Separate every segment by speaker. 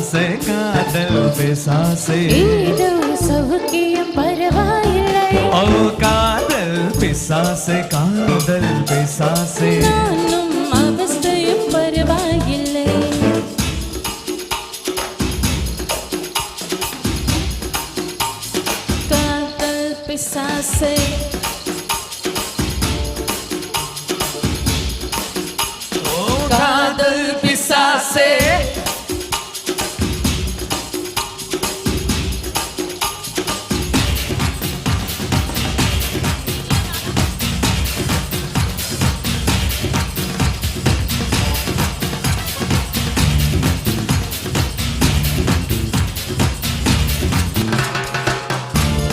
Speaker 1: பிசாசே காதல் பிசாசே
Speaker 2: ஏதோ சவுக்கியம் பரவாயில்லை
Speaker 1: ஓ காதல் பிசாசே காதல் பிசாசே
Speaker 2: நானும் அவஸ்தையும் பரவாயில்லை காதல் பிசாசே
Speaker 1: காதல் பிசாசே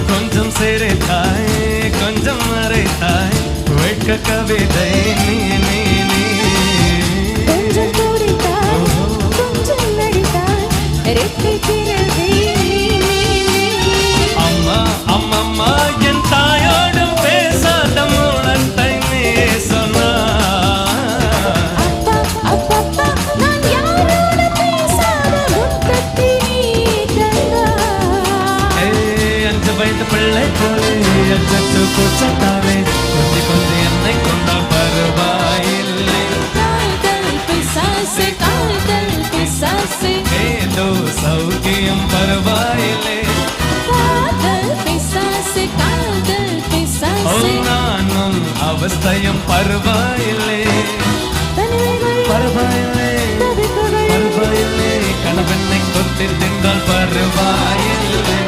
Speaker 1: கொஞ்சம் சிரித்தாய் கொஞ்சம் மறைத்தாய் வெட்க கவிதை நீ நீ நீ
Speaker 2: கொஞ்சம் துடித்தாய் கொஞ்சம் நடித்தாய் ரெட்டை பிறவி
Speaker 1: அம்மா அம்மம்மா என் தாயோடும் பேசாத முழத்தை நீ சொன்னா
Speaker 2: அப்பா அப்பப்பா நான் யாரோட பேசாத முத்தத்தை நீ தந்தாய்
Speaker 1: அஞ்சு வயது பிள்ளை போலே அச்சத்து கூச்சத்தாலே கொஞ்சி கொஞ்சி என்னை கொண்டால் பருவாயில்லை
Speaker 2: காதல் பிசாசே காதல் பிசாசே
Speaker 1: ஏதோ சௌக்கியம் பருவாயில்லை
Speaker 2: காதல் பிசாசே காதல்
Speaker 1: ஓ
Speaker 2: பிசாசே
Speaker 1: நானும் அவஸ்தையும் பருவாயில்லை
Speaker 2: தனிமைகள்
Speaker 1: பருவாயில்லை
Speaker 2: தவிப்புகள்
Speaker 1: பருவாயில்லை கணவனை கொத்தி தின்றால் பருவாயில்லை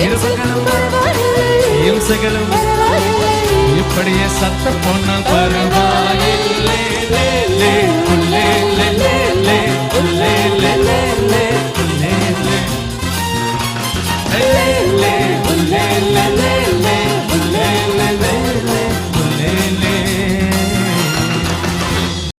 Speaker 1: இருசகளும்
Speaker 2: பரவாயில்லை
Speaker 1: இம்சகளும்
Speaker 2: பரவாயில்லை
Speaker 1: இப்படியே சத்த போனால் பருவாயில்லை